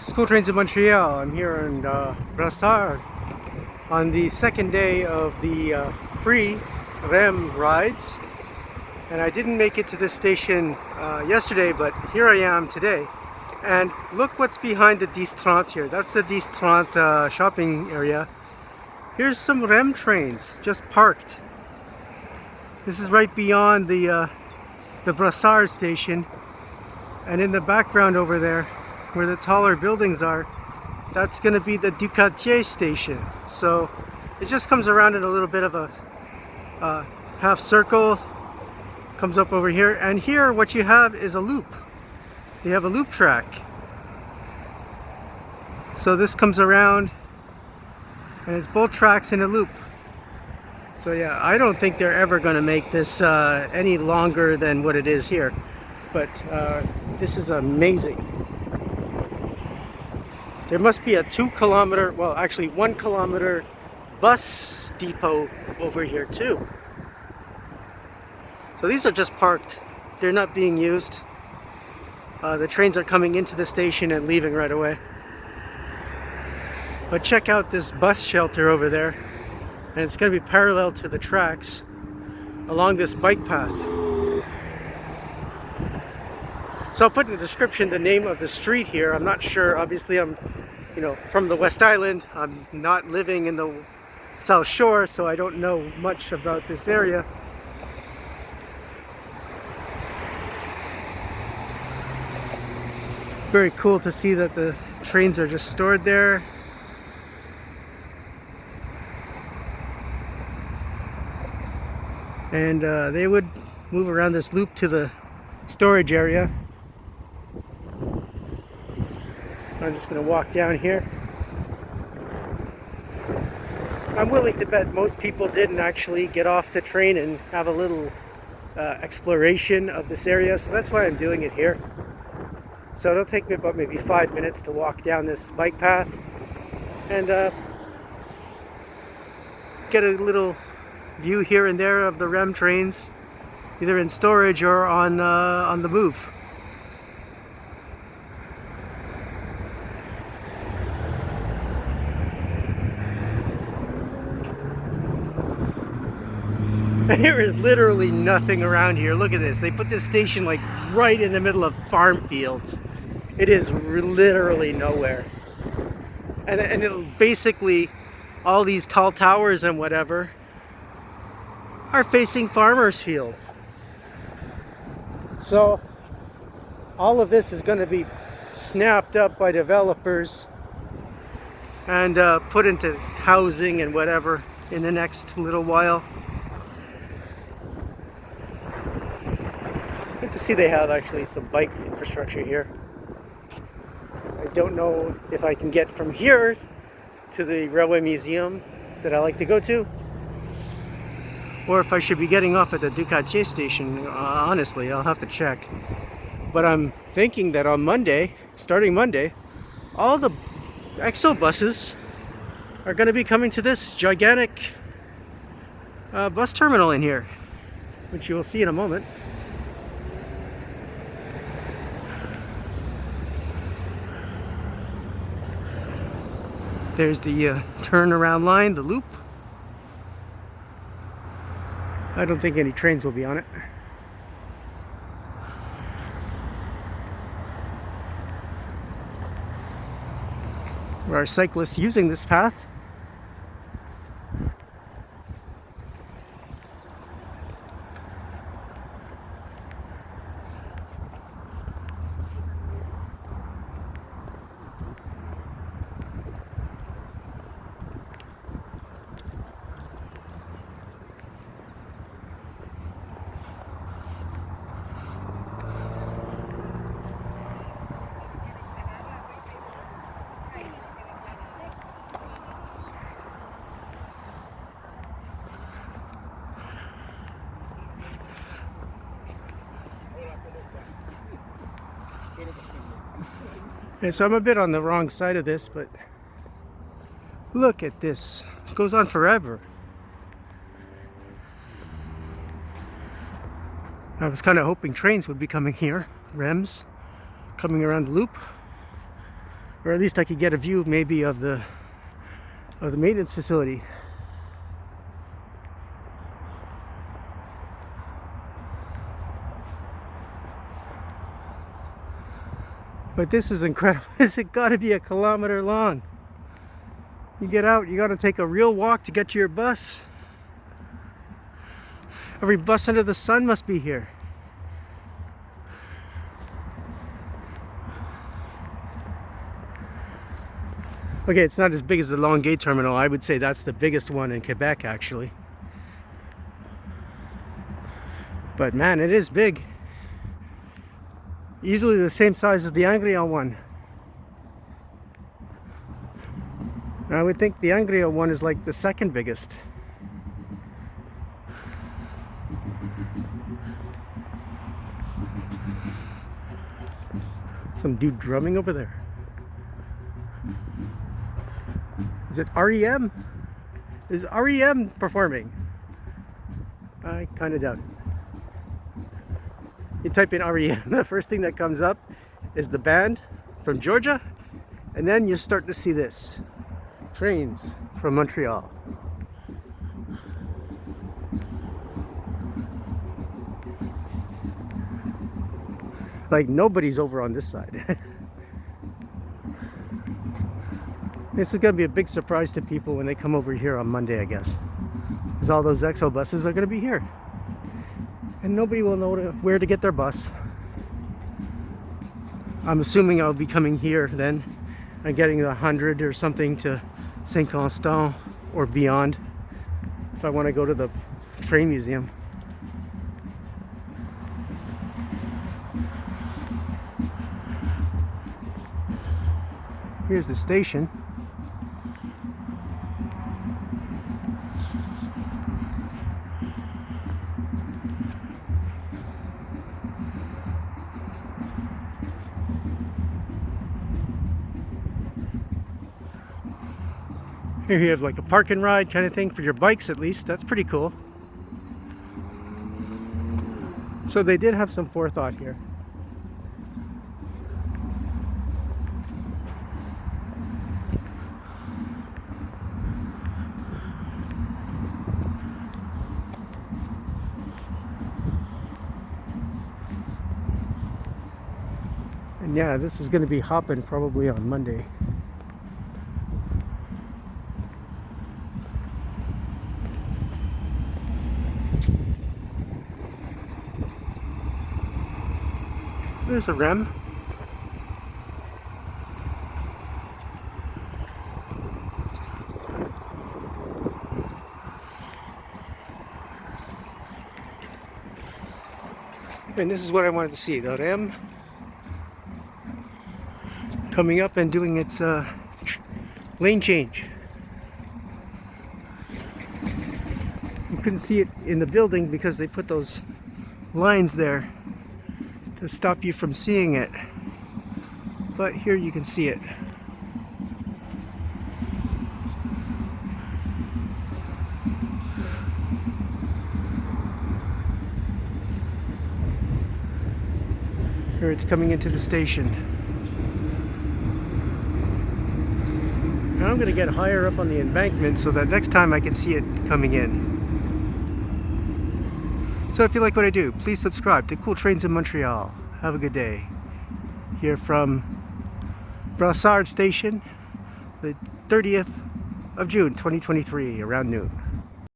School Trains in Montreal. I'm here in Brassard on the second day of the free REM rides, and I didn't make it to this station yesterday, but here I am today. And look what's behind the 10-30 here. That's the 10-30 shopping area. Here's some REM trains just parked. This is right beyond the Brassard station, and in the background over there, where the taller buildings are, that's going to be the Ducatier station. So it just comes around in a little bit of a half circle, comes up over here, and here what you have is a loop. You have a loop track. So this comes around and it's both tracks in a loop. So yeah, I don't think they're ever going to make this any longer than what it is here, but this is amazing. There must be a 2 kilometer, well actually 1 kilometer bus depot over here too. So these are just parked. They're not being used. The trains are coming into the station and leaving right away. But check out this bus shelter over there. And it's going to be parallel to the tracks along this bike path. So I'll put in the description the name of the street here. I'm not sure, obviously I'm from the West Island. I'm not living in the South Shore, so I don't know much about this area. Very cool to see that the trains are just stored there. And they would move around this loop to the storage area. I'm just going to walk down here. I'm willing to bet most people didn't actually get off the train and have a little exploration of this area, so that's why I'm doing it here. So it'll take me about maybe 5 minutes to walk down this bike path and get a little view here and there of the REM trains, either in storage or on the move. And there is literally nothing around here. Look at this. They put this station like right in the middle of farm fields. It is literally nowhere. And it'll basically, all these tall towers and whatever are facing farmers' fields. So all of this is going to be snapped up by developers and put into housing and whatever in the next little while. Good to see they have actually some bike infrastructure here. I don't know if I can get from here to the Railway Museum that I like to go to, or if I should be getting off at the Ducatier station. Honestly, I'll have to check. But I'm thinking that on Monday, starting Monday, all the EXO buses are going to be coming to this gigantic bus terminal in here, which you will see in a moment. There's the turnaround line, the loop. I don't think any trains will be on it. There are cyclists using this path. And so I'm a bit on the wrong side of this, but look at this. It goes on forever. I was kind of hoping trains would be coming here, REMs, coming around the loop. Or at least I could get a view maybe of the maintenance facility. But this is incredible. It's got to be a kilometer long. You get out, you got to take a real walk to get to your bus. Every bus under the sun must be here. Okay, it's not as big as the Longueuil terminal. I would say that's the biggest one in Quebec, actually. But man, it is big. Easily the same size as the Angrion one. I would think the Angrion one is like the second biggest. Some dude drumming over there. Is it REM? Is REM performing? I kind of doubt it. You type in REM, the first thing that comes up is the band from Georgia, and then you start to see this. Trains from Montreal. Like nobody's over on this side. This is going to be a big surprise to people when they come over here on Monday, I guess. Because all those EXO buses are going to be here. And nobody will know where to get their bus. I'm assuming I'll be coming here then and getting the 100 or something to Saint Constant or beyond if I want to go to the train museum. Here's the station. Here you have like a park and ride kind of thing for your bikes, at least. That's pretty cool. So they did have some forethought here. And yeah, this is going to be hopping probably on Monday. There's a REM. And this is what I wanted to see, the REM coming up and doing its lane change. You couldn't see it in the building because they put those lines there to stop you from seeing it, but here you can see it. Here it's coming into the station. Now I'm going to get higher up on the embankment so that next time I can see it coming in. So if you like what I do, please subscribe to Cool Trains in Montreal. Have a good day. Here from Brossard Station, the 30th of June 2023, around noon.